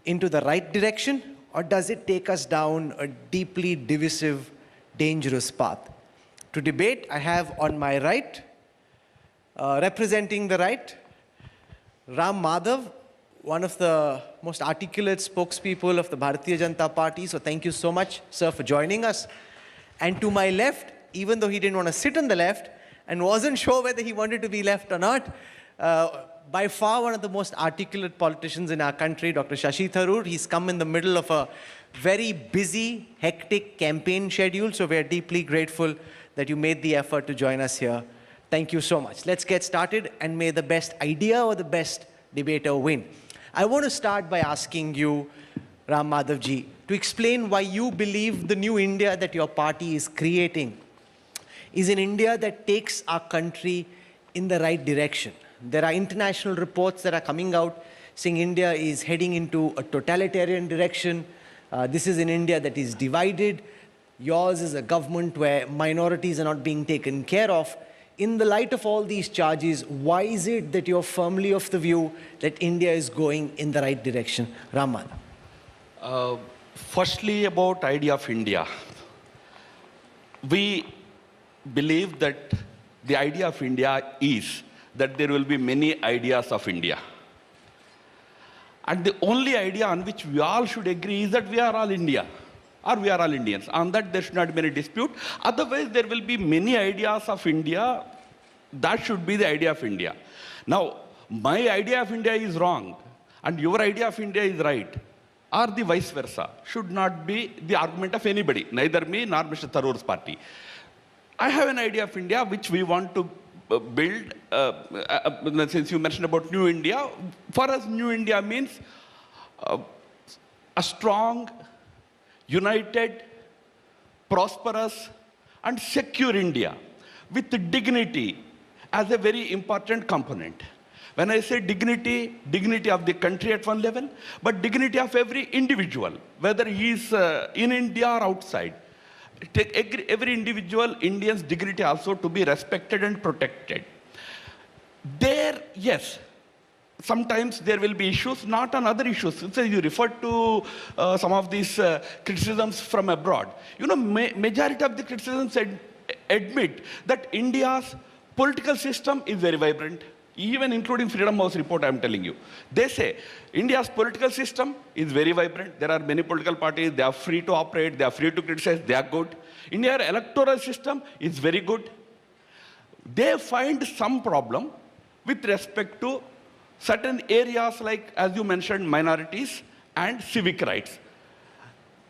into the right direction, or does it take us down a deeply divisive, dangerous path? To debate, I have on my right, representing the right, Ram Madhav, one of the most articulate spokespeople of the Bharatiya Janata Party. So thank you so much, sir, for joining us. And to my left, even though he didn't want to sit on the left and wasn't sure whether he wanted to be left or not, by far one of the most articulate politicians in our country, Dr. Shashi Tharoor. He's come in the middle of a very busy, hectic campaign schedule. So we're deeply grateful that you made the effort to join us here. Thank you so much. Let's get started, and may the best idea or the best debater win. I want to start by asking you, Ram Madhav ji, to explain why you believe the new India that your party is creating is an India that takes our country in the right direction. There are international reports that are coming out saying India is heading into a totalitarian direction. This is an India that is divided. Yours is a government where minorities are not being taken care of. In the light of all these charges, why is it that you're firmly of the view that India is going in the right direction? Ram Madhav. Firstly, about idea of India. We believe that the idea of India is that there will be many ideas of India. And the only idea on which we all should agree is that we are all India, or we are all Indians. On that, there should not be any dispute. Otherwise, there will be many ideas of India. That should be the idea of India. Now, my idea of India is wrong, and your idea of India is right, or the vice versa, should not be the argument of anybody, neither me nor Mr. Tharoor's party. I have an idea of India which we want to build. Since you mentioned about New India, for us, New India means a strong, united, prosperous, and secure India with dignity as a very important component. When I say dignity, dignity of the country at one level, but dignity of every individual, whether he is in India or outside. Take every individual Indian's dignity also to be respected and protected. There, yes, sometimes there will be issues, not on other issues. So you referred to some of these criticisms from abroad. You know, majority of the criticisms admit that India's political system is very vibrant, even including Freedom House report, I'm telling you. They say India's political system is very vibrant. There are many political parties. They are free to operate. They are free to criticize. They are good. India's electoral system is very good. They find some problem with respect to certain areas like, as you mentioned, minorities and civic rights.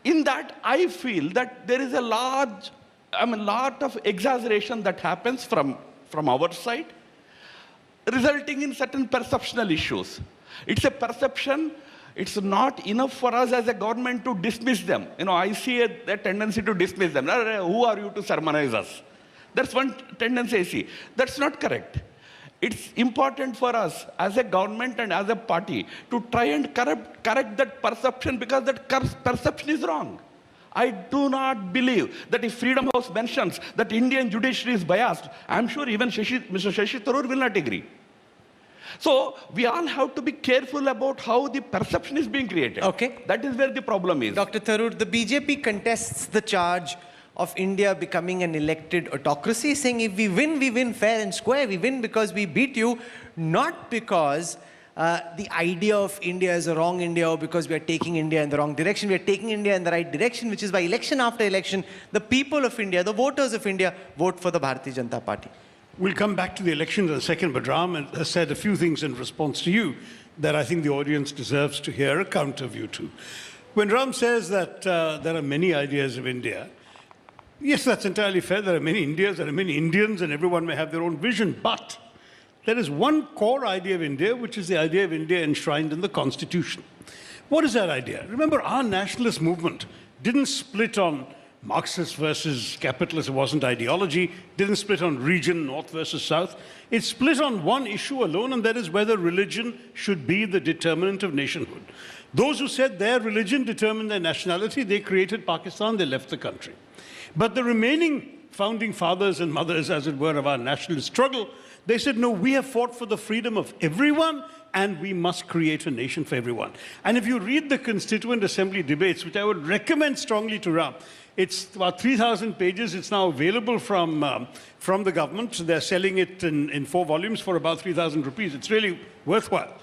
In that, I feel that there is a lot of exaggeration that happens from our side, resulting in certain perceptional issues. It's a perception. It's not enough for us as a government to dismiss them. You know, I see a tendency to dismiss them. Who are you to sermonize us? That's one tendency I see. That's not correct. It's important for us as a government and as a party to try and correct that perception, because that perception is wrong. I do not believe that if Freedom House mentions that Indian judiciary is biased, I'm sure even Mr. Shashi Tharoor will not agree. So we all have to be careful about how the perception is being created. Okay. That is where the problem is. Dr. Tharoor, the BJP contests the charge of India becoming an elected autocracy, saying if we win fair and square. We win because we beat you, not because the idea of India is a wrong India, or because we are taking India in the wrong direction. We are taking India in the right direction, which is why election after election, the people of India, the voters of India, vote for the Bharatiya Janata Party. We'll come back to the elections in a second, but Ram has said a few things in response to you that I think the audience deserves to hear a counter view to. When Ram says that there are many ideas of India, yes, that's entirely fair. There are many Indias, there are many Indians, and everyone may have their own vision. But there is one core idea of India, which is the idea of India enshrined in the Constitution. What is that idea? Remember, our nationalist movement didn't split on Marxist versus capitalist. It wasn't ideology. Didn't split on region, north versus south. It split on one issue alone, and that is whether religion should be the determinant of nationhood. Those who said their religion determined their nationality, they created Pakistan, they left the country. But the remaining founding fathers and mothers, as it were, of our nationalist struggle, they said, no, we have fought for the freedom of everyone, and we must create a nation for everyone. And if you read the Constituent Assembly debates, which I would recommend strongly to Ram, it's about 3,000 pages. It's now available from the government. They're selling it in 4 volumes for about 3,000 rupees. It's really worthwhile.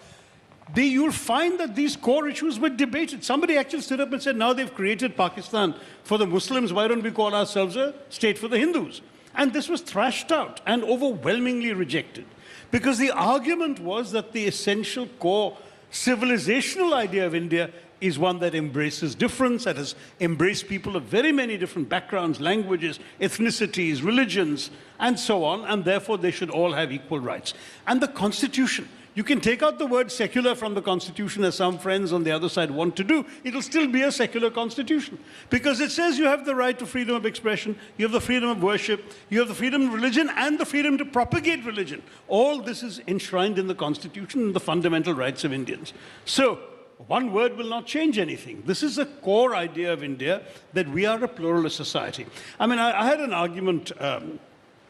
You'll find that these core issues were debated. Somebody actually stood up and said, now they've created Pakistan for the Muslims, why don't we call ourselves a state for the Hindus? And this was thrashed out and overwhelmingly rejected. Because the argument was that the essential core civilizational idea of India is one that embraces difference, that has embraced people of very many different backgrounds, languages, ethnicities, religions, and so on, and therefore they should all have equal rights. And the Constitution, you can take out the word secular from the Constitution, as some friends on the other side want to do. It'll still be a secular Constitution. Because it says you have the right to freedom of expression, you have the freedom of worship, you have the freedom of religion, and the freedom to propagate religion. All this is enshrined in the Constitution and the fundamental rights of Indians. So, one word will not change anything. This is a core idea of India, that we are a pluralist society. I mean, I had an argument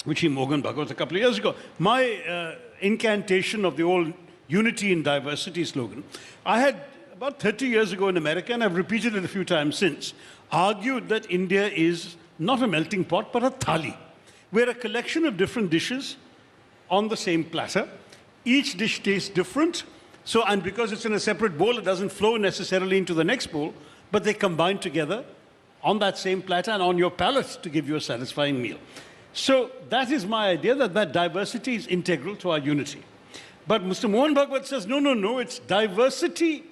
which Mohan Bhagwat a couple of years ago. My incantation of the old unity in diversity slogan, I had about 30 years ago in America, and I've repeated it a few times since, argued that India is not a melting pot, but a thali. We're a collection of different dishes on the same platter. Each dish tastes different. So, and because it's in a separate bowl, it doesn't flow necessarily into the next bowl, but they combine together on that same platter and on your palate to give you a satisfying meal. So that is my idea, that diversity is integral to our unity. But Mr. Mohan Bhagwat says, no, it's diversity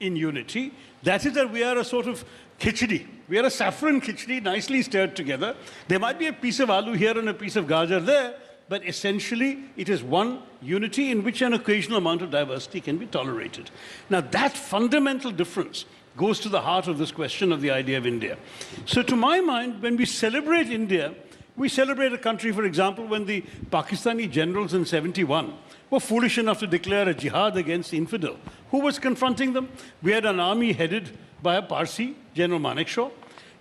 in unity. That is that we are a sort of khichdi. We are a saffron khichdi, nicely stirred together. There might be a piece of aloo here and a piece of gajar there, but essentially it is one unity in which an occasional amount of diversity can be tolerated. Now that fundamental difference goes to the heart of this question of the idea of India. So to my mind, when we celebrate India, we celebrate a country, for example, when the Pakistani generals in 71 were foolish enough to declare a jihad against the infidel. Who was confronting them? We had an army headed by a Parsi, General Manekshaw.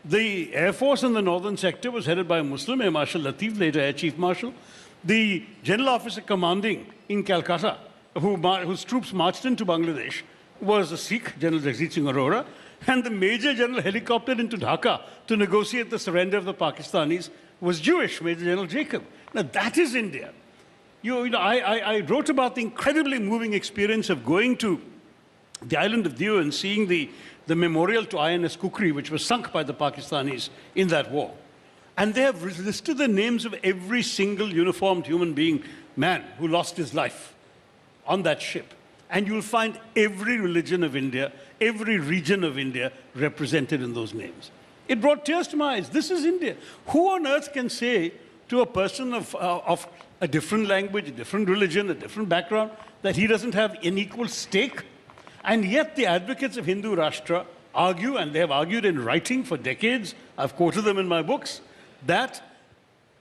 The Air Force in the northern sector was headed by a Muslim, Air Marshal Latif, later Air Chief Marshal. The general officer commanding in Calcutta, whose troops marched into Bangladesh, was a Sikh, General Jagjit Singh Arora, and the major general helicoptered into Dhaka to negotiate the surrender of the Pakistanis was Jewish, Major General Jacob. Now that is India. I wrote about the incredibly moving experience of going to the island of Diu and seeing the memorial to INS Kukri, which was sunk by the Pakistanis in that war. And they have listed the names of every single uniformed human being, man, who lost his life on that ship. And you'll find every religion of India, every region of India represented in those names. It brought tears to my eyes. This is India. Who on earth can say to a person of a different language, a different religion, a different background, that he doesn't have an equal stake? And yet the advocates of Hindu Rashtra argue, and they have argued in writing for decades, I've quoted them in my books, that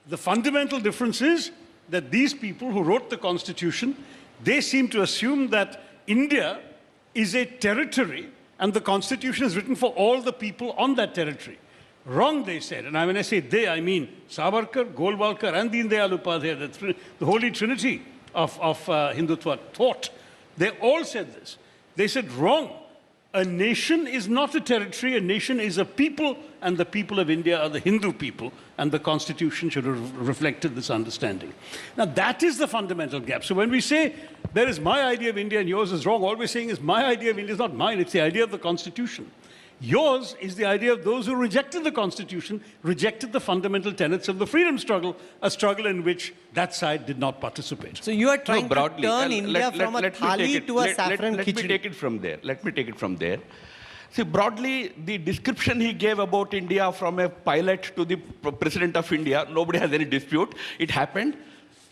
the fundamental difference is that these people who wrote the Constitution, they seem to assume that India is a territory and the Constitution is written for all the people on that territory. Wrong, they said. And when I say they, I mean Savarkar, Golwalkar, and Deen Dayal Upadhyay, the Holy Trinity of Hindutva thought. They all said this. They said, wrong. A nation is not a territory, a nation is a people, and the people of India are the Hindu people, and the Constitution should have reflected this understanding. Now, that is the fundamental gap. So when we say, there is my idea of India and yours is wrong, all we're saying is my idea of India is not mine, it's the idea of the Constitution. Yours is the idea of those who rejected the Constitution, rejected the fundamental tenets of the freedom struggle, a struggle in which that side did not participate. So you are trying broadly, to turn India from a thali to a saffron Let me khichdi. take it from there. Let me take it from there. See, broadly, the description he gave about India from a pilot to the president of India, nobody has any dispute. It happened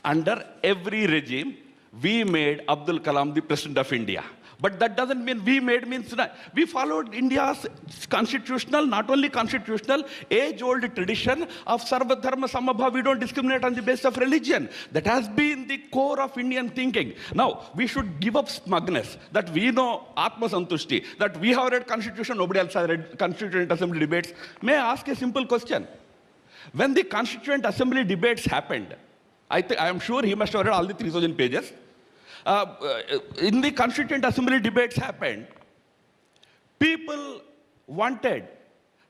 under every regime. We made Abdul Kalam the president of India. But that doesn't mean we made means we followed India's constitutional, not only constitutional, age-old tradition of Sarva Dharma Samabha. We don't discriminate on the basis of religion. That has been the core of Indian thinking. Now, we should give up smugness that we know Atma Santushti, that we have read constitution, nobody else has read Constituent Assembly debates. May I ask a simple question? When the Constituent Assembly debates happened, I am sure he must have read all the 3,000 pages. In the Constituent Assembly debates happened,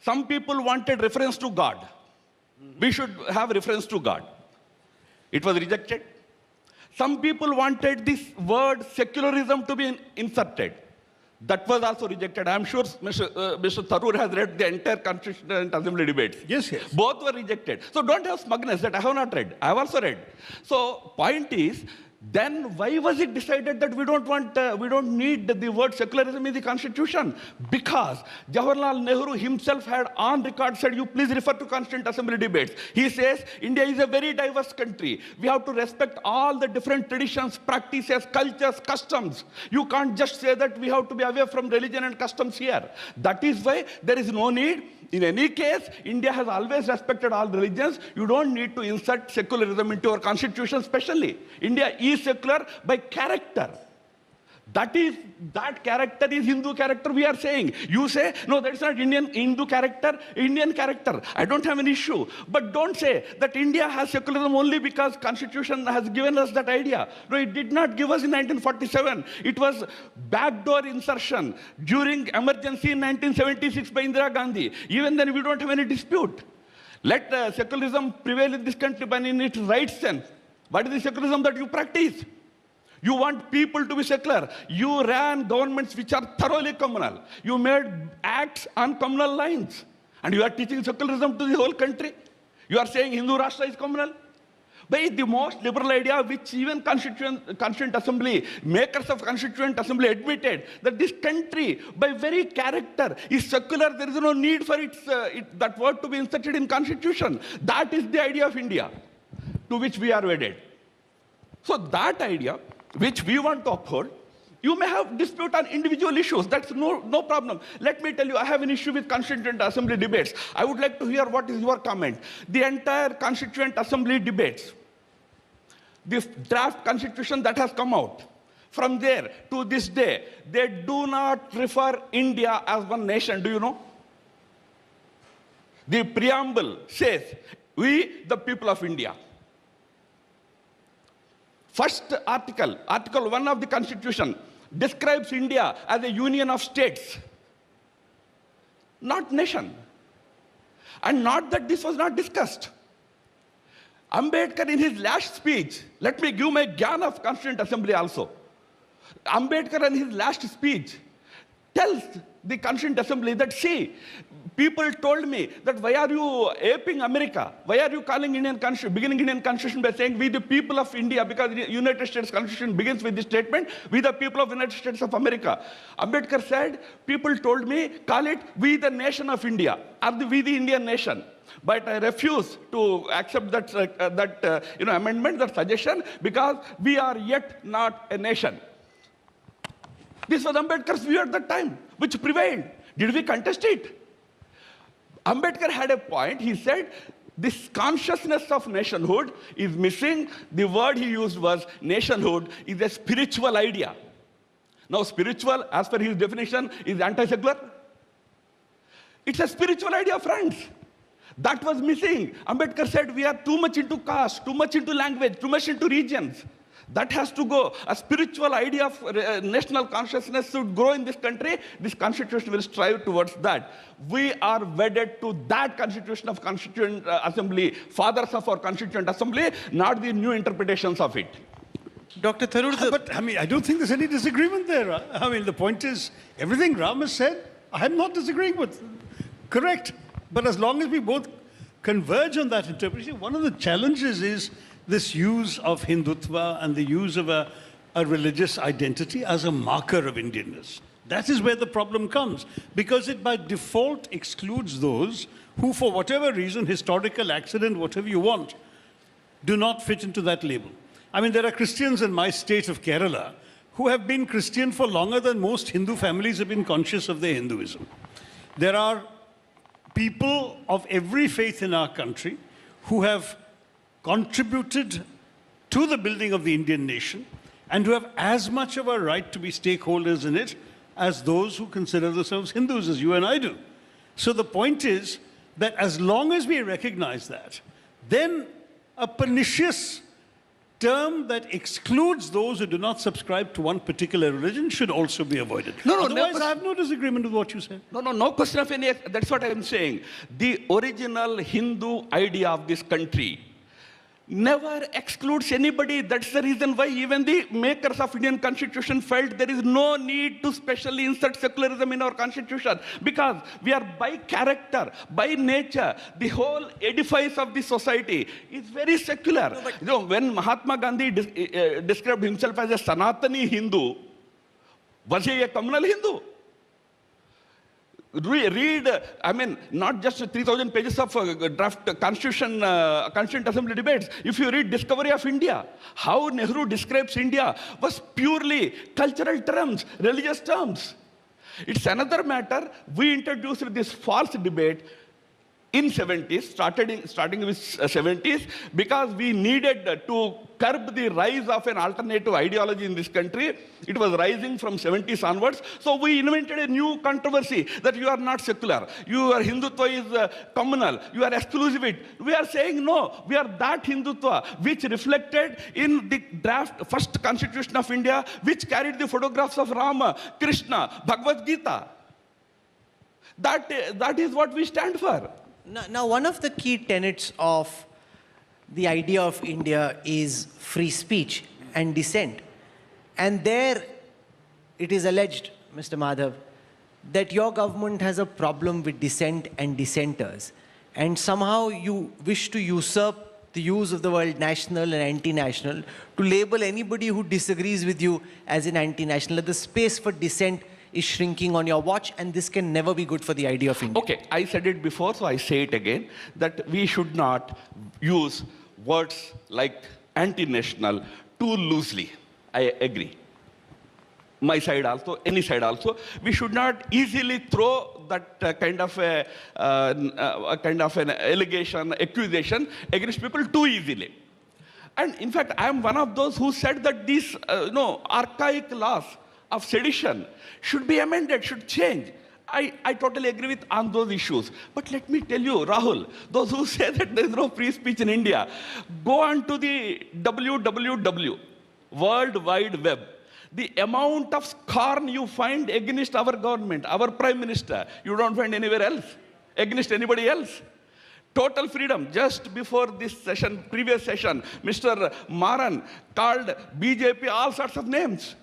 some people wanted reference to God. We should have reference to God. It was rejected. Some people wanted this word secularism to be inserted. That was also rejected. I'm sure Mr. Tharoor has read the entire Constituent Assembly debates. Yes, yes. Both were rejected. So don't have smugness that I have not read. I have also read. So point is, then why was it decided that we don't need the word secularism in the Constitution? Because Jawaharlal Nehru himself had on record said, you please refer to Constituent Assembly debates. He says, India is a very diverse country. We have to respect all the different traditions, practices, cultures, customs. You can't just say that we have to be away from religion and customs here. That is why there is no need. In any case, India has always respected all religions. You don't need to insert secularism into our constitution especially. India is secular by character. That character is Hindu character we are saying. You say, no, that's not Hindu character, Indian character. I don't have an issue. But don't say that India has secularism only because Constitution has given us that idea. No, it did not give us in 1947. It was backdoor insertion during emergency in 1976 by Indira Gandhi. Even then, we don't have any dispute. Let secularism prevail in this country, but in its right sense. What is the secularism that you practice? You want people to be secular. You ran governments which are thoroughly communal. You made acts on communal lines. And you are teaching secularism to the whole country. You are saying Hindu Rashtra is communal. But the most liberal idea which even Constituent Assembly, makers of Constituent Assembly admitted that this country, by very character, is secular. There is no need for that word to be inserted in Constitution. That is the idea of India, to which we are wedded. So that idea, which we want to uphold, you may have dispute on individual issues. That's no problem. Let me tell you, I have an issue with Constituent Assembly debates. I would like to hear what is your comment. The entire Constituent Assembly debates, the draft constitution that has come out, from there to this day, they do not refer India as one nation. Do you know? The preamble says, we, the people of India. First article, Article 1 of the Constitution, describes India as a union of states, not nation. And not that this was not discussed. Ambedkar, in his last speech, let me give my gyan of Constituent Assembly also. Ambedkar, in his last speech, tells the Constituent Assembly that, see, people told me that why are you aping America? Why are you calling beginning Indian Constitution by saying we the people of India, because the United States Constitution begins with this statement, we the people of United States of America. Ambedkar said, people told me, call it we the nation of India, or we the Indian nation. But I refuse to accept that amendment, that suggestion, because we are yet not a nation. This was Ambedkar's view at that time, which prevailed. Did we contest it? Ambedkar had a point. He said, this consciousness of nationhood is missing. The word he used was nationhood is a spiritual idea. Now, spiritual, as per his definition, is anti-secular. It's a spiritual idea, friends. That was missing. Ambedkar said, we are too much into caste, too much into language, too much into regions. That has to go. A spiritual idea of national consciousness should grow in this country. This constitution will strive towards that. We are wedded to that constitution of Constituent Assembly, fathers of our Constituent Assembly, not the new interpretations of it. Dr. Tharoor, But I mean, I don't think there's any disagreement there. I mean, the point is, everything Ram has said, I'm not disagreeing with. Correct. But as long as we both converge on that interpretation, one of the challenges is this use of Hindutva and the use of a religious identity as a marker of Indianness. That is where the problem comes, because it by default excludes those who, for whatever reason, historical accident, whatever you want, do not fit into that label. I mean, there are Christians in my state of Kerala who have been Christian for longer than most Hindu families have been conscious of their Hinduism. There are people of every faith in our country who have contributed to the building of the Indian nation and who have as much of a right to be stakeholders in it as those who consider themselves Hindus, as you and I do. So the point is that as long as we recognize that, then a pernicious term that excludes those who do not subscribe to one particular religion should also be avoided. No, Otherwise, I have no disagreement with what you said. No question of any, that's what I am saying. The original Hindu idea of this country never excludes anybody. That's the reason why even the makers of Indian Constitution felt there is no need to specially insert secularism in our Constitution, because we are by character, by nature, the whole edifice of the society is very secular. When Mahatma Gandhi described himself as a Sanatani Hindu, was he a communal Hindu? Read, I mean, not just 3,000 pages of draft Constitution, Constituent Assembly debates. If you read Discovery of India, how Nehru describes India was purely cultural terms, religious terms. It's another matter. We introduced this false debate in 70s, starting with 70s, because we needed to curb the rise of an alternative ideology in this country. It was rising from 70s onwards. So we invented a new controversy that you are not secular. Your Hindutva is communal. You are exclusivist. We are saying no. We are that Hindutva which reflected in the draft first Constitution of India, which carried the photographs of Rama, Krishna, Bhagavad Gita. That is what we stand for. Now, one of the key tenets of the idea of India is free speech and dissent. And there it is alleged, Mr. Madhav, that your government has a problem with dissent and dissenters. And somehow you wish to usurp the use of the word national and anti-national to label anybody who disagrees with you as an anti-national. The space for dissent is shrinking on your watch, and this can never be good for the idea of India. Okay, I said it before, so I say it again, that we should not use words like anti-national too loosely. I agree. My side also, any side also. We should not easily throw that kind of an allegation, accusation against people too easily. And in fact, I am one of those who said that these archaic laws of sedition should be amended, should change. I totally agree with on those issues. But let me tell you, Rahul, those who say that there is no free speech in India, go on to the www, World Wide Web. The amount of scorn you find against our government, our Prime Minister, you don't find anywhere else, against anybody else. Total freedom. Just before this session, previous session, Mr. Maran called BJP all sorts of names.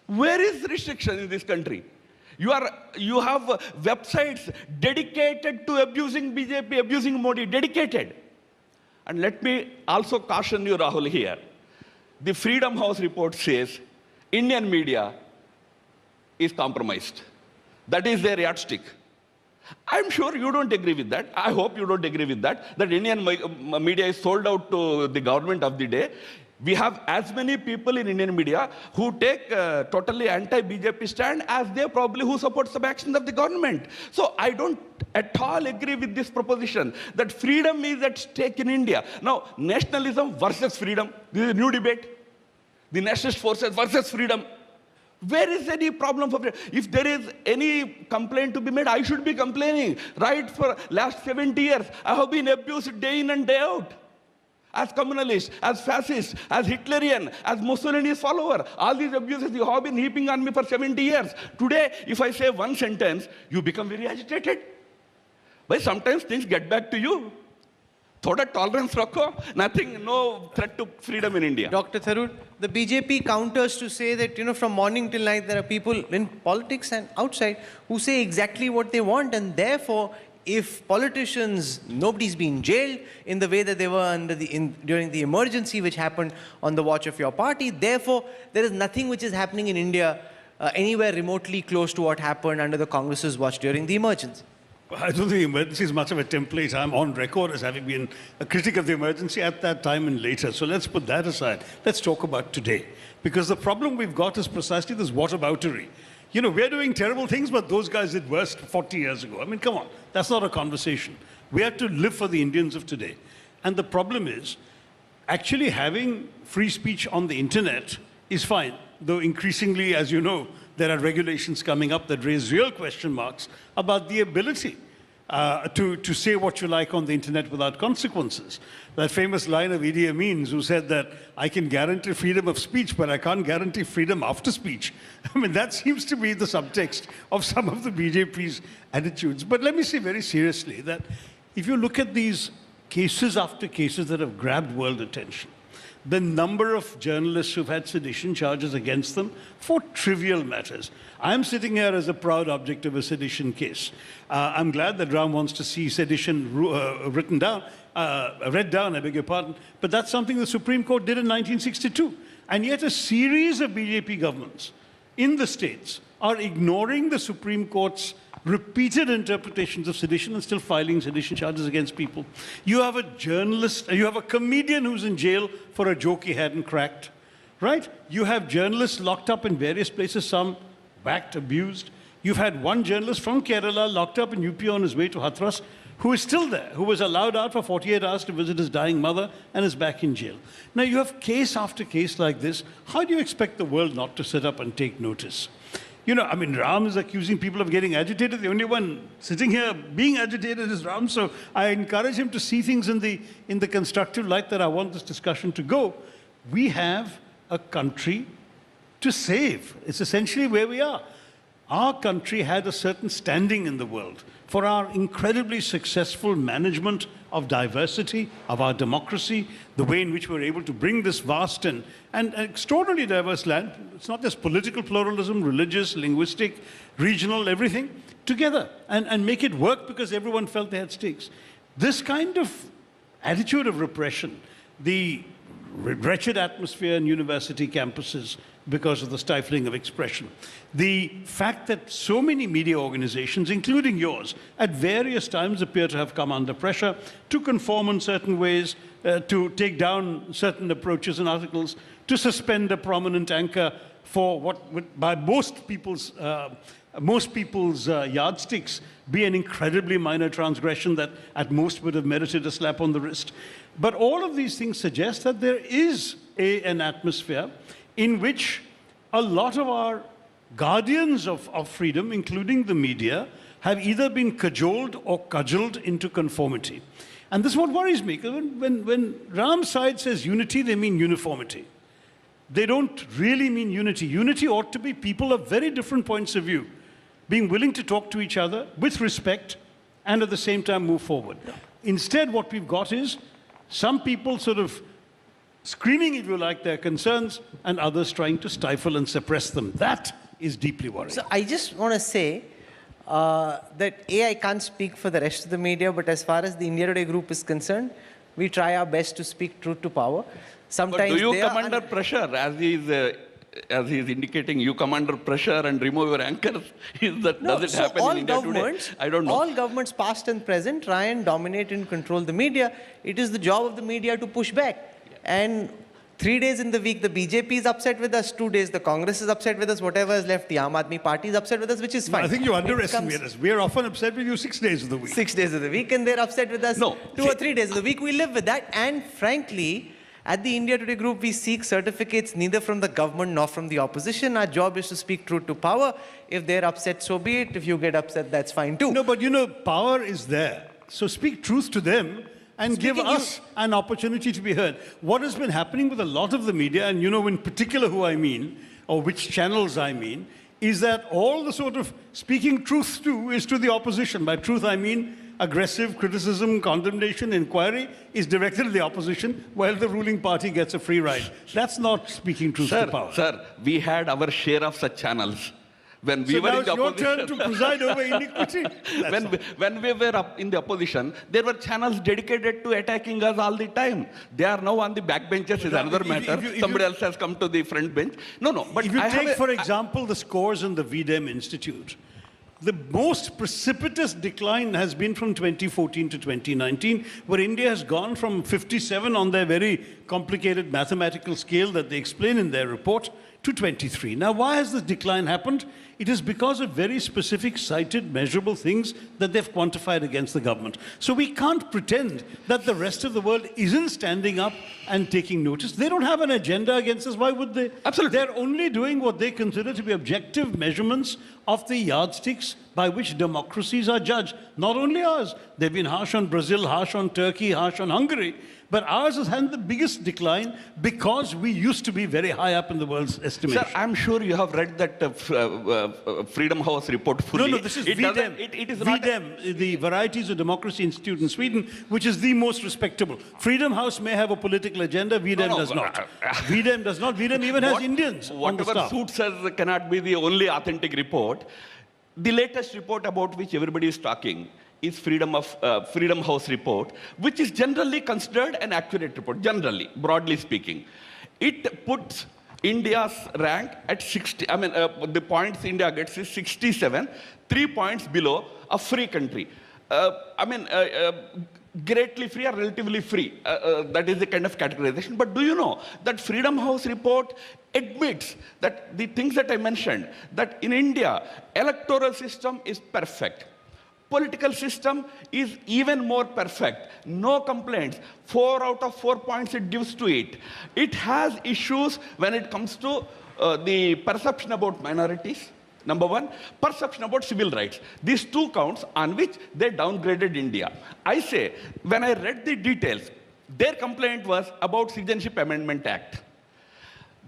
Where is restriction in this country? You have websites dedicated to abusing BJP, abusing Modi, dedicated. And let me also caution you, Rahul, here. The Freedom House report says Indian media is compromised. That is their yardstick. I'm sure you don't agree with that. I hope you don't agree with that, that Indian media is sold out to the government of the day. We have as many people in Indian media who take totally anti-BJP stand as they probably who support some actions of the government. So I don't at all agree with this proposition that freedom is at stake in India. Now, nationalism versus freedom, this is a new debate. The nationalist forces versus freedom. Where is any problem for freedom? If there is any complaint to be made, I should be complaining. Right, for last 70 years, I have been abused day in and day out. As communalist, as fascist, as Hitlerian, as Mussolini's follower. All these abuses you have been heaping on me for 70 years. Today, if I say one sentence, you become very agitated. But sometimes things get back to you. Thoda tolerance rakho, nothing, no threat to freedom in India. Dr. Tharoor, the BJP counters to say that, from morning till night, there are people in politics and outside who say exactly what they want, and therefore, if politicians, nobody's been jailed in the way that they were during the emergency which happened on the watch of your party, therefore, there is nothing which is happening in India anywhere remotely close to what happened under the Congress's watch during the emergency. I don't think the emergency is much of a template. I'm on record as having been a critic of the emergency at that time and later. So let's put that aside. Let's talk about today. Because the problem we've got is precisely this whataboutery. We're doing terrible things, but those guys did worse 40 years ago. I mean, come on. That's not a conversation. We have to live for the Indians of today. And the problem is, actually having free speech on the internet is fine. Though increasingly, as you know, there are regulations coming up that raise real question marks about the ability to say what you like on the internet without consequences. That famous line of Idi Amin's, who said that I can guarantee freedom of speech, but I can't guarantee freedom after speech. I mean, that seems to be the subtext of some of the BJP's attitudes. But let me say very seriously that if you look at these cases after cases that have grabbed world attention, the number of journalists who've had sedition charges against them for trivial matters. I'm sitting here as a proud object of a sedition case. I'm glad that Ram wants to see sedition read down, I beg your pardon, but that's something the Supreme Court did in 1962. And yet a series of BJP governments in the states are ignoring the Supreme Court's repeated interpretations of sedition and still filing sedition charges against people. You have a journalist, you have a comedian who's in jail for a joke he hadn't cracked, right? You have journalists locked up in various places, some whacked, abused. You've had one journalist from Kerala locked up in UP on his way to Hathras, who is still there, who was allowed out for 48 hours to visit his dying mother and is back in jail. Now you have case after case like this. How do you expect the world not to sit up and take notice? You know, I mean, Ram is accusing people of getting agitated. The only one sitting here being agitated is Ram. So I encourage him to see things in the constructive light that I want this discussion to go. We have a country to save. It's essentially where we are. Our country had a certain standing in the world for our incredibly successful management of diversity, of our democracy, the way in which we're able to bring this vast and extraordinarily diverse land, it's not just political pluralism, religious, linguistic, regional, everything, together and make it work because everyone felt they had stakes. This kind of attitude of repression, the wretched atmosphere in university campuses because of the stifling of expression. The fact that so many media organizations, including yours, at various times appear to have come under pressure to conform in certain ways, to take down certain approaches and articles, to suspend a prominent anchor for what would, by most people's yardsticks, be an incredibly minor transgression that at most would have merited a slap on the wrist. But all of these things suggest that there is an atmosphere in which a lot of our guardians of freedom, including the media, have either been cajoled or cudgeled into conformity. And this is what worries me, because when Ram's side says unity, they mean uniformity. They don't really mean unity. Unity ought to be people of very different points of view, being willing to talk to each other with respect and at the same time move forward. Instead, what we've got is some people sort of screaming, if you like, their concerns, and others trying to stifle and suppress them. That is deeply worrying. So I just want to say that I can't speak for the rest of the media, but as far as the India Today group is concerned, we try our best to speak truth to power. Sometimes but do you come under pressure, as he is indicating, you come under pressure and remove your anchors? Does it happen in India today? I don't know. All governments, past and present, try and dominate and control the media. It is the job of the media to push back. And 3 days in the week, the BJP is upset with us. 2 days, the Congress is upset with us. Whatever is left, the Aam Aadmi Party is upset with us, which is fine. I think you underestimate us. We are often upset with you 6 days of the week. 6 days of the week, and they're upset with us 2 or 3 days of the week. We live with that. And frankly, at the India Today group, we seek certificates neither from the government nor from the opposition. Our job is to speak truth to power. If they're upset, so be it. If you get upset, that's fine too. No, but you know, power is there. So speak truth to them and give us an opportunity to be heard. What has been happening with a lot of the media, and you know in particular who I mean, or which channels I mean, is that all the sort of speaking truth to is to the opposition. By truth I mean aggressive criticism, condemnation, inquiry is directed at the opposition while the ruling party gets a free ride. That's not speaking truth to power. Sir, we had our share of such channels. When we so were now in the it's your opposition, turn to preside over iniquity. when we were up in the opposition, there were channels dedicated to attacking us all the time. They are now on the backbenches is another matter. Somebody else has come to the front bench. No, but if you take, for example, the scores in the VDEM Institute, the most precipitous decline has been from 2014 to 2019, where India has gone from 57 on their very complicated mathematical scale that they explain in their report to 23. Now, why has this decline happened? It is because of very specific, cited, measurable things that they've quantified against the government. So we can't pretend that the rest of the world isn't standing up and taking notice. They don't have an agenda against us. Why would they? Absolutely. They're only doing what they consider to be objective measurements of the yardsticks by which democracies are judged. Not only ours, they've been harsh on Brazil, harsh on Turkey, harsh on Hungary, but ours has had the biggest decline because we used to be very high up in the world's estimation. Sir, I'm sure you have read that Freedom House report fully. No, this is it VDEM. It is not. VDEM, the Varieties of Democracy Institute in Sweden, which is the most respectable. Freedom House may have a political agenda, VDEM does not. VDEM does not. VDEM even has Indians on the Whatever staff. suits us cannot be the only authentic report. The latest report about which everybody is talking is Freedom House report, which is generally considered an accurate report, generally, broadly speaking. It puts India's rank at 60, the points India gets is 67, 3 points below a free country. Greatly free or relatively free. That is the kind of categorization. But do you know that Freedom House report admits that the things that I mentioned, that in India, electoral system is perfect. Political system is even more perfect. No complaints. 4 out of 4 points it gives to it. It has issues when it comes to the perception about minorities. Number one, perception about civil rights. These 2 counts on which they downgraded India. I say, when I read the details, their complaint was about Citizenship Amendment Act.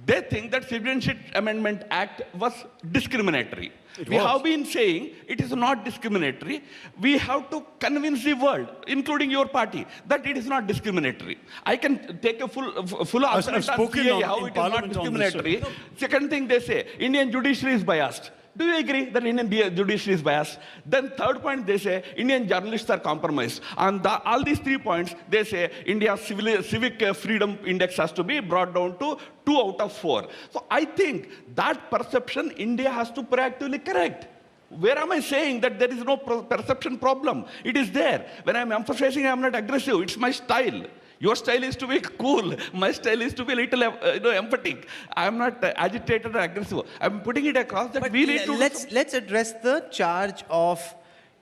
They think that Citizenship Amendment Act was discriminatory. We have been saying it is not discriminatory. We have to convince the world, including your party, that it is not discriminatory. I can take a full argument on CAA, how it is not discriminatory. Second thing they say, Indian judiciary is biased. Do you agree that Indian judiciary is biased? Then third point, they say Indian journalists are compromised. On all these 3 points, they say India's civic freedom index has to be brought down to 2 out of 4. So I think that perception India has to proactively correct. Where am I saying that there is no perception problem? It is there. When I'm emphasizing I'm not aggressive, it's my style. Your style is to be cool. My style is to be a little emphatic. I'm not agitated or aggressive. I'm putting it across that But we need to... let's address the charge of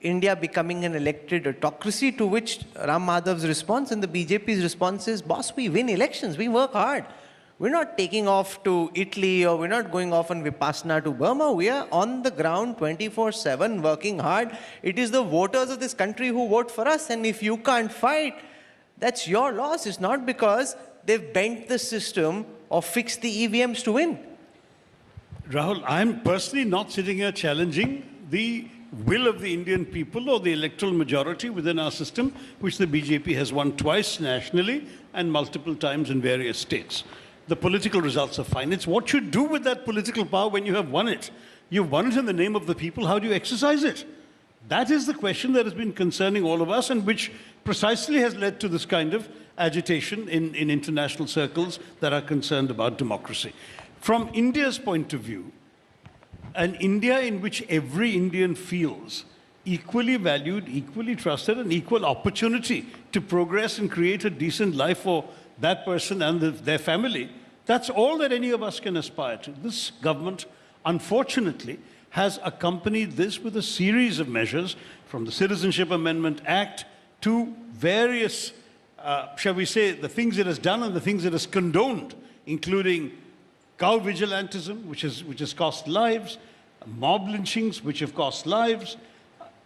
India becoming an elected autocracy, to which Ram Madhav's response and the BJP's response is, boss, we win elections. We work hard. We're not taking off to Italy, or we're not going off on Vipassana to Burma. We are on the ground 24/7 working hard. It is the voters of this country who vote for us. And if you can't fight, that's your loss. It's not because they've bent the system or fixed the EVMs to win. Rahul, I'm personally not sitting here challenging the will of the Indian people or the electoral majority within our system, which the BJP has won twice nationally and multiple times in various states. The political results are fine. It's what you do with that political power when you have won it. You've won it in the name of the people. How do you exercise it? That is the question that has been concerning all of us, and which precisely has led to this kind of agitation in international circles that are concerned about democracy. From India's point of view, an India in which every Indian feels equally valued, equally trusted, and equal opportunity to progress and create a decent life for that person and their family, that's all that any of us can aspire to. This government, unfortunately, has accompanied this with a series of measures, from the Citizenship Amendment Act to various, shall we say, the things it has done and the things it has condoned, including cow vigilantism, which has cost lives, mob lynchings, which have cost lives,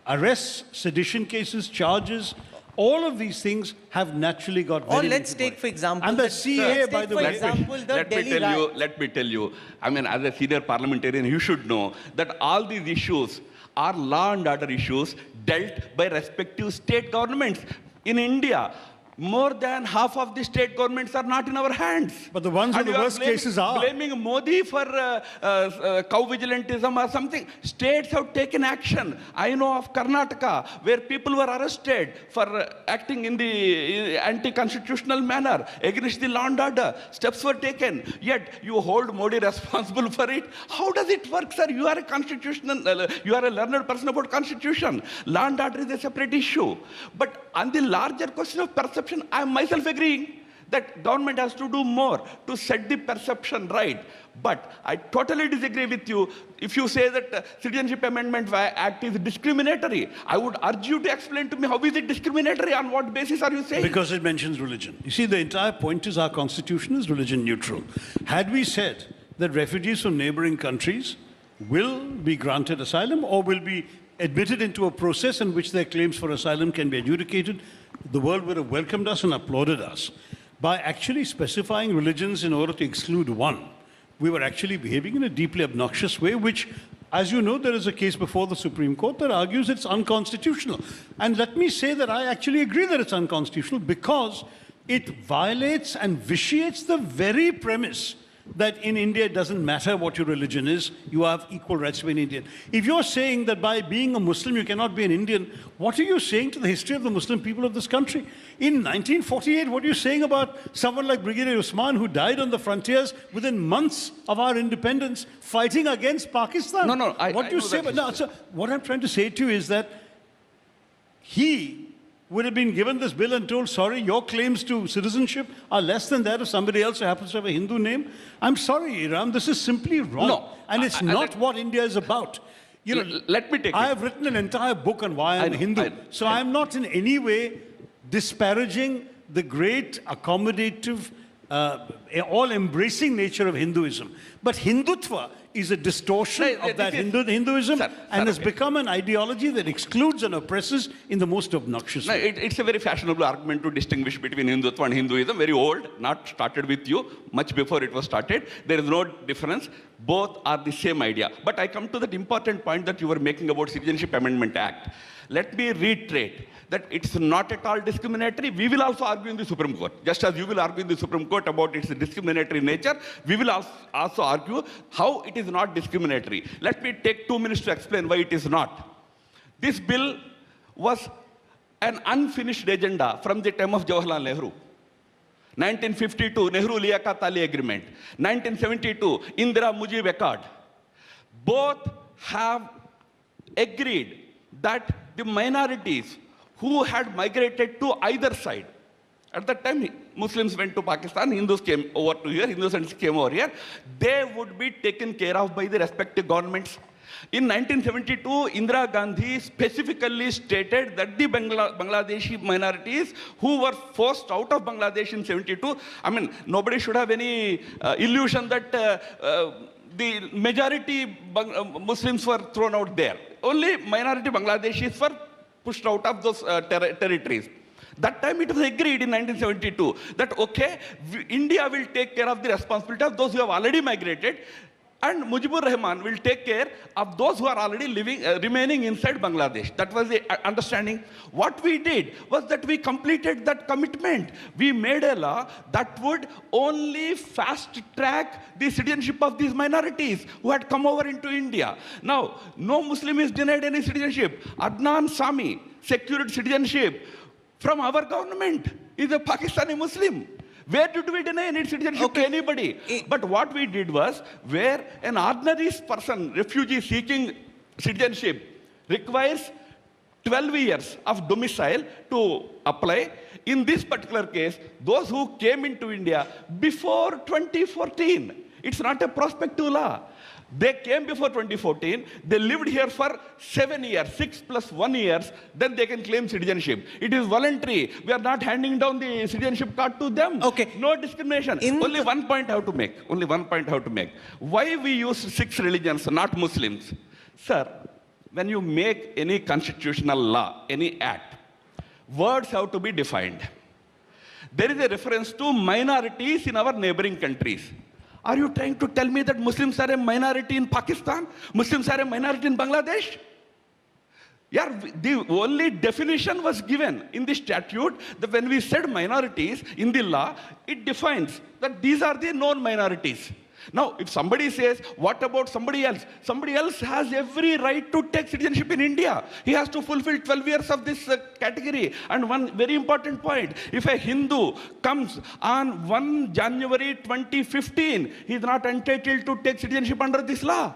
arrests, sedition cases, charges. All of these things have naturally got very Or let's little take, for example, and the CAA, by the way, let me tell you, I mean, as a senior parliamentarian, you should know that all these issues are law and order issues dealt by respective state governments. In India, more than half of the state governments are not in our hands. But the ones with the worst cases are. Blaming Modi for cow vigilantism or something. States have taken action. I know of Karnataka, where people were arrested for acting in the anti-constitutional manner against the law and order. Steps were taken. Yet you hold Modi responsible for it. How does it work, sir? You are a constitutional, you are a learned person about constitution. Law and order is a separate issue. But on the larger question of perception, I am myself agreeing that government has to do more to set the perception right. But I totally disagree with you if you say that Citizenship Amendment Act is discriminatory. I would urge you to explain to me, how is it discriminatory? On what basis are you saying? Because it mentions religion. You see, the entire point is our constitution is religion neutral. Had we said that refugees from neighboring countries will be granted asylum or will be admitted into a process in which their claims for asylum can be adjudicated, the world would have welcomed us and applauded us. By actually specifying religions in order to exclude one, we were actually behaving in a deeply obnoxious way, which, as you know, there is a case before the Supreme Court that argues it's unconstitutional. And let me say that I actually agree that it's unconstitutional because it violates and vitiates the very premise that in India it doesn't matter what your religion is, you have equal rights to be an Indian. If you're saying that by being a Muslim you cannot be an Indian, what are you saying to the history of the Muslim people of this country? In 1948, what are you saying about someone like Brigadier Usman, who died on the frontiers within months of our independence, fighting against Pakistan? No, what do you say? So what I'm trying to say to you is that he would have been given this bill and told, sorry, your claims to citizenship are less than that of somebody else who happens to have a Hindu name. I'm sorry, Ram, this is simply wrong. No, and it's not what India is about. You know, let me take I it. have written an entire book on why I'm know, a Hindu. I I'm not in any way disparaging the great accommodative, all-embracing nature of Hinduism. But Hindutva is a distortion of that Hinduism and has become an ideology that excludes and oppresses in the most obnoxious way. It's a very fashionable argument to distinguish between Hindutva and Hinduism, very old, not started with you, much before it was started. There is no difference. Both are the same idea. But I come to that important point that you were making about Citizenship Amendment Act. Let me reiterate that it's not at all discriminatory. We will also argue in the Supreme Court. Just as you will argue in the Supreme Court about its discriminatory nature, we will also argue how it is not discriminatory. Let me take 2 minutes to explain why it is not. This bill was an unfinished agenda from the time of Jawaharlal Nehru. 1952, Nehru-Liaquat Ali Agreement. 1972, Indira-Mujib Accord. Both have agreed that the minorities who had migrated to either side, at that time Muslims went to Pakistan, Hindus came over to here, Hindus came over here, they would be taken care of by the respective governments. In 1972, Indira Gandhi specifically stated that the Bangladeshi minorities who were forced out of Bangladesh in 72, I mean, nobody should have any illusion that the majority Muslims were thrown out there. Only minority Bangladeshis were pushed out of those territories. That time it was agreed in 1972 that, okay, India will take care of the responsibility of those who have already migrated, and Mujibur Rahman will take care of those who are already remaining inside Bangladesh. That was the understanding. What we did was that we completed that commitment. We made a law that would only fast-track the citizenship of these minorities who had come over into India. Now, no Muslim is denied any citizenship. Adnan Sami secured citizenship from our government. He is a Pakistani Muslim. Where did we deny any citizenship to anybody? But what we did was, where an ordinary person, refugee seeking citizenship, requires 12 years of domicile to apply. In this particular case, those who came into India before 2014, it's not a prospective law. They came before 2014, they lived here for 7 years, 6 plus 1 years, then they can claim citizenship. It is voluntary. We are not handing down the citizenship card to them. Okay. No discrimination. Only one point I have to make. Only one point I have to make. Why we use 6 religions, not Muslims? Sir, when you make any constitutional law, any act, words have to be defined. There is a reference to minorities in our neighboring countries. Are you trying to tell me that Muslims are a minority in Pakistan? Muslims are a minority in Bangladesh? Yeah, the only definition was given in the statute that when we said minorities in the law, it defines that these are the known minorities. Now, if somebody says, what about somebody else? Somebody else has every right to take citizenship in India. He has to fulfill 12 years of this category. And one very important point, if a Hindu comes on 1 January 2015, he is not entitled to take citizenship under this law.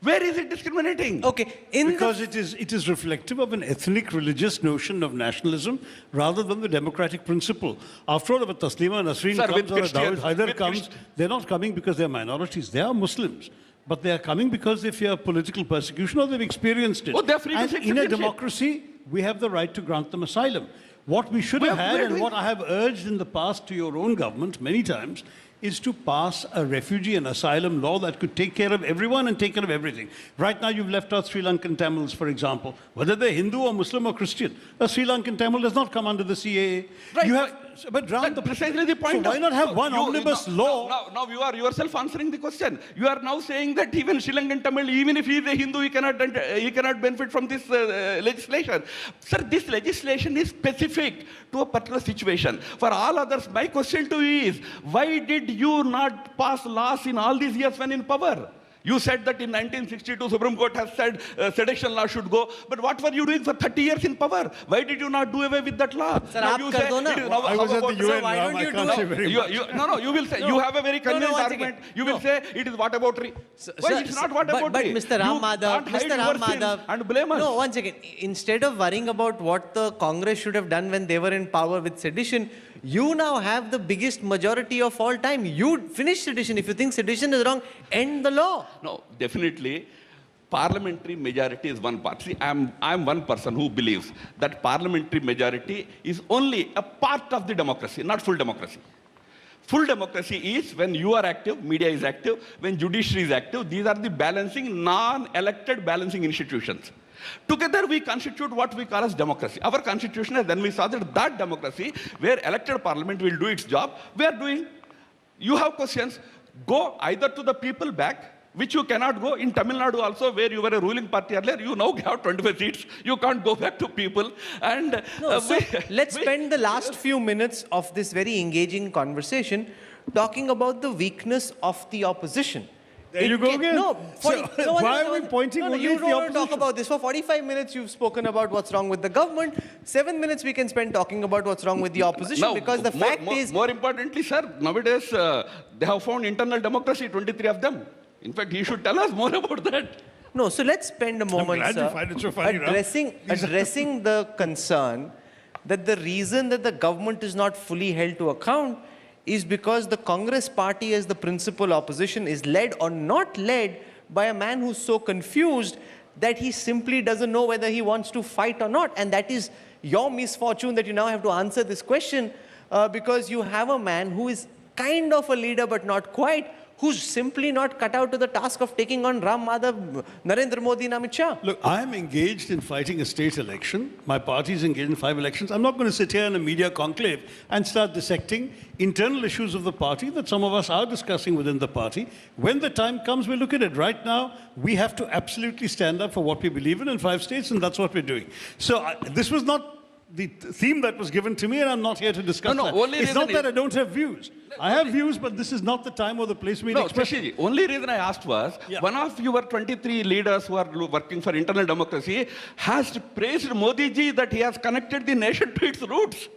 Where is it discriminating? Okay, because it is reflective of an ethnic religious notion of nationalism rather than the democratic principle. After all, if a Taslima Nasreen comes or a Dawood Haider comes, they're not coming because they're minorities. They are Muslims. But they are coming because they fear political persecution or they've experienced it. Oh, they're free to and take in a citizenship. democracy, we have the right to grant them asylum. What we should have had, and what I have urged in the past to your own government many times, is to pass a refugee and asylum law that could take care of everyone and take care of everything. Right now, you've left out Sri Lankan Tamils, for example. Whether they're Hindu or Muslim or Christian, a Sri Lankan Tamil does not come under the CAA. Right, You have, but Ram, precisely the point. So why not have one omnibus law? Now you are yourself answering the question. You are now saying that even Sri Lankan Tamil, even if he is a Hindu, he cannot benefit from this legislation. Sir, this legislation is specific to a particular situation. For all others, my question to you is, why did you not pass laws in all these years when in power? You said that in 1962, Supreme Court has said sedition law should go. But what were you doing for 30 years in power? Why did you not do away with that law? Sir, Now aap you kar say do na. it is- I was at the UN, why Ram, don't I you can't do- say very much. you will say, you have a very convinced once argument. again. You will No. say it is whataboutery. Why Sir, it's not but whataboutery? Mr. Ram You Madhav, can't hide Mr. Ram your sins Madhav, and blame us. no, once again, instead of worrying about what the Congress should have done when they were in power with sedition, you now have the biggest majority of all time. You finish sedition. If you think sedition is wrong, end the law. No, definitely. Parliamentary majority is one part. See, I'm one person who believes that parliamentary majority is only a part of the democracy, not full democracy. Full democracy is when you are active, media is active, when judiciary is active. These are the balancing, non-elected balancing institutions. Together we constitute what we call as democracy. Our constitution, and then we saw that democracy, where elected parliament will do its job, we are doing. You have questions, go either to the people back, which you cannot go in Tamil Nadu also, where you were a ruling party earlier. You now have 25 seats. You can't go back to people. And No, so let's spend the last few minutes of this very engaging conversation talking about the weakness of the opposition. There you go again. No, So, why are we pointing no, only you at the don't want to talk opposition? about this. For 45 minutes, you've spoken about what's wrong with the government. 7 minutes we can spend talking about what's wrong with the opposition, Now, because the fact is... More importantly, sir, nowadays they have found internal democracy, 23 of them. In fact, he should tell us more about that. No, so let's spend a moment, glad you sir, find it so funny, Ram. addressing the concern that the reason that the government is not fully held to account is because the Congress party as the principal opposition is led or not led by a man who's so confused that he simply doesn't know whether he wants to fight or not. And that is your misfortune that you now have to answer this question because you have a man who is kind of a leader but not quite, who's simply not cut out to the task of taking on Ram Madhav, Narendra Modi and Amit Shah. Look, I'm engaged in fighting a state election. My party is engaged in 5 elections. I'm not going to sit here in a media conclave and start dissecting internal issues of the party that some of us are discussing within the party. When the time comes, we'll look at it. Right now, we have to absolutely stand up for what we believe in 5 states, and that's what we're doing. So this was not the theme that was given to me, and I'm not here to discuss No, that. only It's reason not that is- I don't have views. I have views, but this is not the time or the place for me to No, express Shashi, only reason I asked was, Yeah. one of your 23 leaders who are working for internal democracy has praised Modi ji that he has connected the nation to its roots.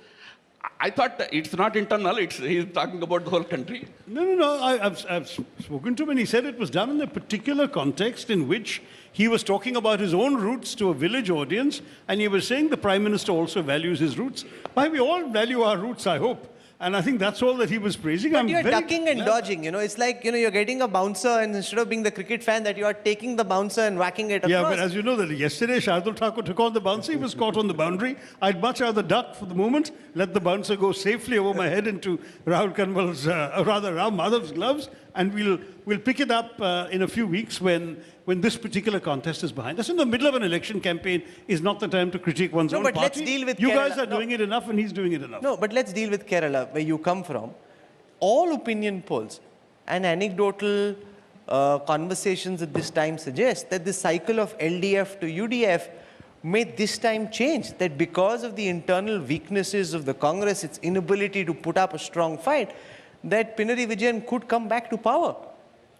I thought that it's not internal, he's talking about the whole country. No. I've spoken to him, and he said it was done in a particular context in which he was talking about his own roots to a village audience, and he was saying the Prime Minister also values his roots. Why, we all value our roots, I hope. And I think that's all that he was praising. But you're ducking and dodging, you know. It's like, you know, you're getting a bouncer, and instead of being the cricket fan, that you are taking the bouncer and whacking it across. Yeah, but as you know, that yesterday Shardul Thakur took on the bouncer. He was caught on the boundary. I'd much rather duck for the moment, let the bouncer go safely over my head into Rahul Kanwal's, Ram Madhav's gloves, and we'll pick it up in a few weeks when this particular contest is behind us. In the middle of an election campaign is not the time to critique one's No, own but party. let's deal with you guys Kerala. are doing it enough, and he's doing it enough. No, but let's deal with Kerala, where you come from. All opinion polls and anecdotal conversations at this time suggest that the cycle of LDF to UDF may this time change. That because of the internal weaknesses of the Congress, its inability to put up a strong fight, that Pinarayi Vijayan could come back to power,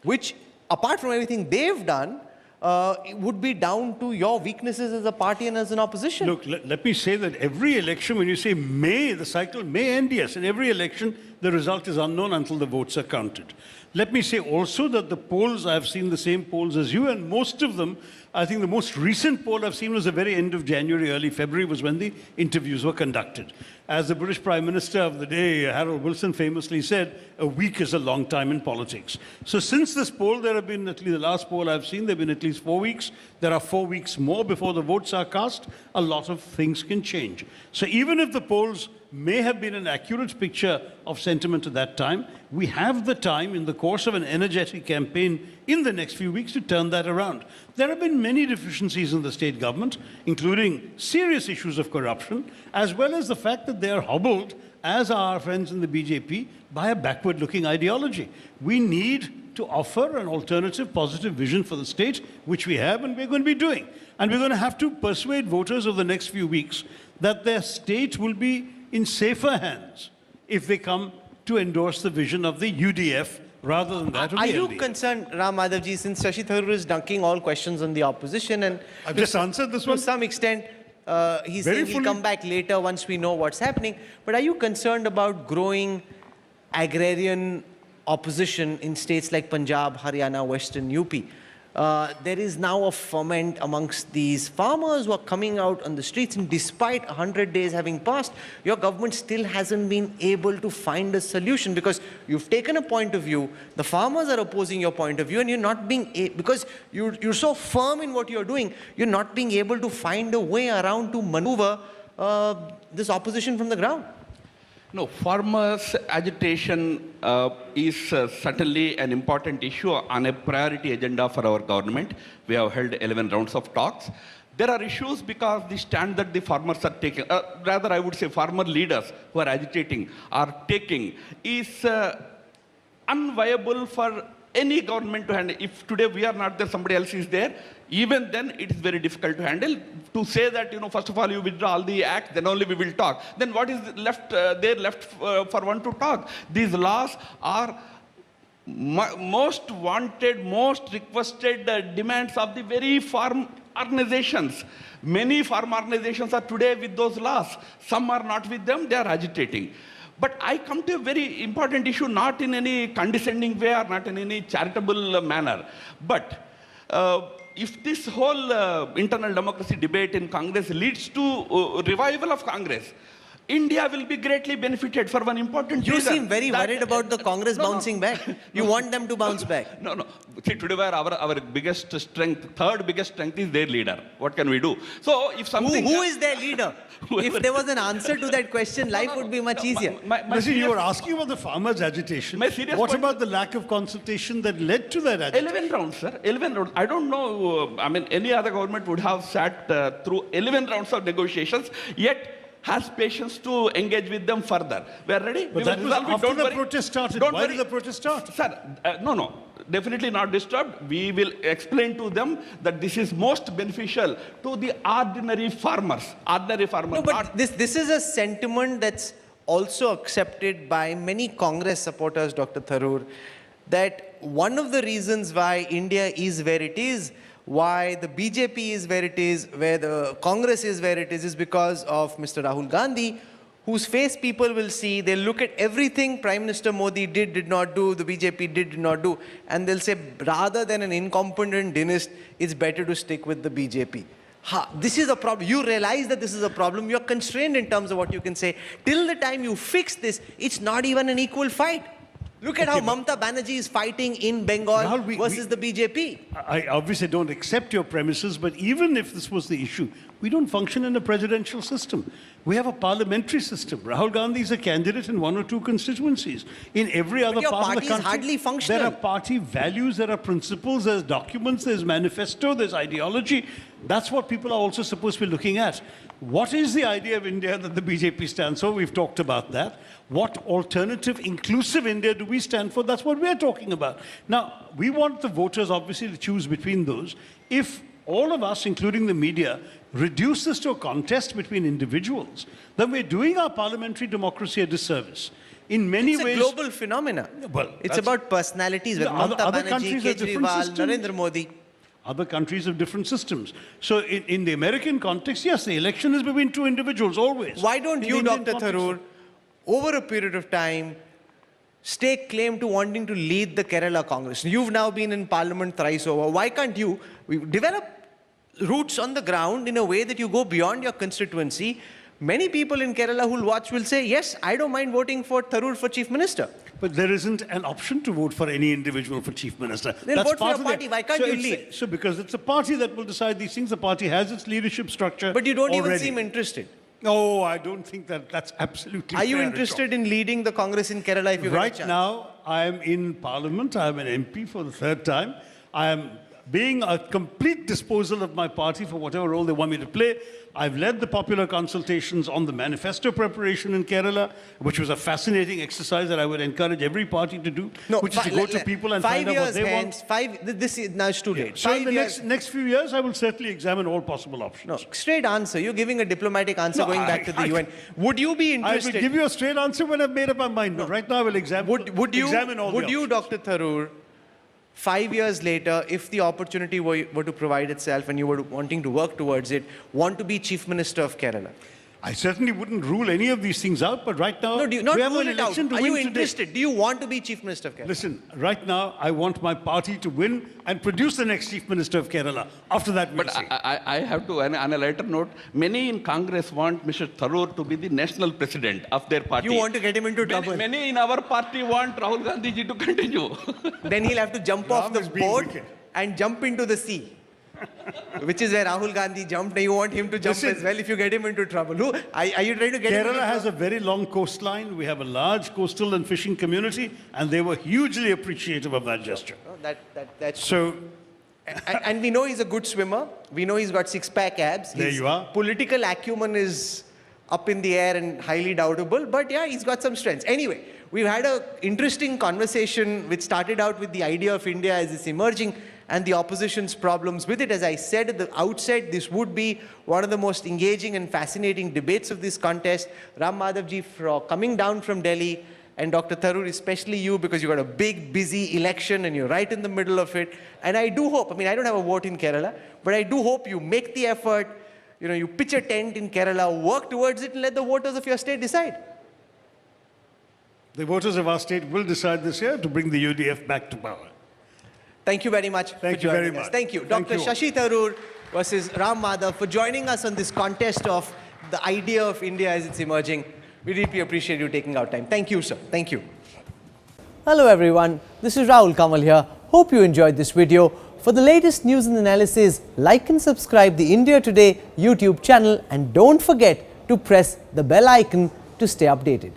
which, apart from everything they've done, it would be down to your weaknesses as a party and as an opposition. Look, let me say that every election, when you say may, the cycle may end, yes. In every election, the result is unknown until the votes are counted. Let me say also that the polls, I've seen the same polls as you, and most of them, I think the most recent poll I've seen was the very end of January, early February was when the interviews were conducted. As the British Prime Minister of the day, Harold Wilson, famously said, a week is a long time in politics. So since this poll, there have been, at least the last poll I've seen, there have been at least 4 weeks. There are 4 weeks more before the votes are cast. A lot of things can change. So even if the polls may have been an accurate picture of sentiment at that time. We have the time in the course of an energetic campaign in the next few weeks to turn that around. There have been many deficiencies in the state government, including serious issues of corruption, as well as the fact that they are hobbled, as are our friends in the BJP, by a backward-looking ideology. We need to offer an alternative, positive vision for the state, which we have and we're going to be doing. And we're going to have to persuade voters over the next few weeks that their state will be in safer hands if they come to endorse the vision of the UDF rather than that of the Are you LDF. concerned, Ram Madhavji, since Shashi Tharoor is dunking all questions on the opposition and I've just answered this to one. some extent he's Very saying he'll fully. come back later once we know what's happening. But are you concerned about growing agrarian opposition in states like Punjab, Haryana, Western UP? There is now a ferment amongst these farmers who are coming out on the streets, and despite 100 days having passed, your government still hasn't been able to find a solution because you've taken a point of view, the farmers are opposing your point of view, and you're not being, because you're so firm in what you're doing, you're not being able to find a way around to maneuver this opposition from the ground. No, farmers' agitation is certainly an important issue on a priority agenda for our government. We have held 11 rounds of talks. There are issues because the stand that the farmers are taking, rather I would say farmer leaders who are agitating are taking is unviable for any government to handle. If today we are not there, somebody else is there, even then it is very difficult to handle. To say that, first of all you withdraw all the acts, then only we will talk. Then what is left left for one to talk? These laws are most wanted, most requested demands of the very farm organizations. Many farm organizations are today with those laws. Some are not with them, they are agitating. But I come to a very important issue, not in any condescending way or not in any charitable manner. But if this whole internal democracy debate in Congress leads to revival of Congress, India will be greatly benefited for one important You reason. seem very worried about the Congress bouncing back. You want them to bounce back. No. See, today where our biggest strength, third biggest strength is their leader. What can we do? So if something... Who is their leader? If there was an answer to that question, life would be much easier. Listen, you were asking about the farmers' agitation. My serious What point- about the lack of consultation that led to that agitation? 11 rounds, sir. 11 rounds. I don't know, any other government would have sat through 11 rounds of negotiations, yet has patience to engage with them further. We are ready? But that was after the protest started. Why did the protest start? Sir, no. Definitely not disturbed. We will explain to them that this is most beneficial to the ordinary farmers. No, but this is a sentiment that's also accepted by many Congress supporters, Dr. Tharoor, that one of the reasons why India is where it is, why the BJP is where it is, where the Congress is where it is because of Mr. Rahul Gandhi, whose face people will see. They'll look at everything Prime Minister Modi did not do, the BJP did not do, and they'll say, rather than an incompetent dynast, it's better to stick with the BJP. This is a problem. You realize that this is a problem. You're constrained in terms of what you can say. Till the time you fix this, it's not even an equal fight. Look at how Mamata Banerjee is fighting in Bengal Rahul, versus the BJP. I obviously don't accept your premises, but even if this was the issue, we don't function in a presidential system. We have a parliamentary system. Rahul Gandhi is a candidate in one or two constituencies. In every other your part of the party is country, hardly functional. there are party values, there are principles, there's documents, there's manifesto, there's ideology. That's what people are also supposed to be looking at. What is the idea of India that the BJP stands for? We've talked about that. What alternative, inclusive India do we stand for? That's what we're talking about. Now, we want the voters, obviously, to choose between those. If all of us, including the media, reduce this to a contest between individuals, then we're doing our parliamentary democracy a disservice. In many It's a ways... global phenomenon. Well, it's that's- about personalities with Other Mamata Banerjee, countries have different Kejriwal, systems. Narendra Modi. Other countries have different systems. So in the American context, yes, the election is between two individuals, always. Why don't In you, the Indian Dr. context- Tharoor, over a period of time, stake claim to wanting to lead the Kerala Congress? You've now been in Parliament thrice over. Why can't you develop roots on the ground in a way that you go beyond your constituency? Many people in Kerala who'll watch will say, yes, I don't mind voting for Tharoor for Chief Minister. But there isn't an option to vote for any individual for chief minister. Then vote for part your of party. Why can't so you it's- lead? So because it's a party that will decide these things. The party has its leadership structure But you don't already. even seem interested. No, I don't think that that's absolutely Are you fair at all. interested in leading the Congress in Kerala if you get a Right chance? now, I am in Parliament. I am an MP for the third time. I am being at complete disposal of my party for whatever role they want me to play. I've led the popular consultations on the manifesto preparation in Kerala, which was a fascinating exercise that I would encourage every party to do, which is to go to people and find out what they want. This is now it's too late. So in 5 the years. next few years, I will certainly examine all possible options. No, straight answer. You're giving a diplomatic answer No, going back to the I- UN. Would you be I will interested? give you a straight answer when I've made up my mind, but right now I will examine all Would the you, options. Dr. Tharoor, 5 years later, if the opportunity were to provide itself and you were wanting to work towards it, want to be Chief Minister of Kerala? I certainly wouldn't rule any of these things out, but right now No, do you not we have rule an it out? election to Are win you today. interested? Do you want to be Chief Minister of Kerala? Listen, right now I want my party to win and produce the next Chief Minister of Kerala. After that, we'll But see. I have to, on a lighter note, many in Congress want Mr. Tharoor to be the national president of their party. You want to get him into trouble. Many in our party want Rahul Gandhi ji to continue. Then he'll have to jump off Ram the is being boat wicked. and jump into the sea. Which is where Rahul Gandhi jumped. Now you want him to jump Listen. as well if you get him into trouble. Who, are you trying to get him Kerala into has a very long coastline. We have a large coastal and fishing community, and they were hugely appreciative of that gesture. No, that's So, and we know he's a good swimmer. We know he's got six-pack abs. There His you are. Political acumen is up in the air and highly doubtable. But yeah, he's got some strengths. Anyway, we've had an interesting conversation which started out with the idea of India as it's emerging and the opposition's problems with it. As I said at the outset, this would be one of the most engaging and fascinating debates of this contest. Ram Madhavji, for coming down from Delhi, and Dr. Tharoor, especially you, because you've got a big, busy election and you're right in the middle of it. And I do hope, I mean, I don't have a vote in Kerala, but I do hope you make the effort, you pitch a tent in Kerala, work towards it and let the voters of your state decide. the voters of our state will decide this year to bring the UDF back to power. Thank you very much Thank for you very joining us. much. Thank you. Thank Dr. you all. Shashi Tharoor versus Ram Madhav for joining us on this contest of the idea of India as it's emerging. We deeply appreciate you taking out time. Thank you, sir. Thank you. Hello everyone, this is Rahul Kamal here. Hope you enjoyed this video. For the latest news and analysis, like and subscribe the India Today YouTube channel and don't forget to press the bell icon to stay updated.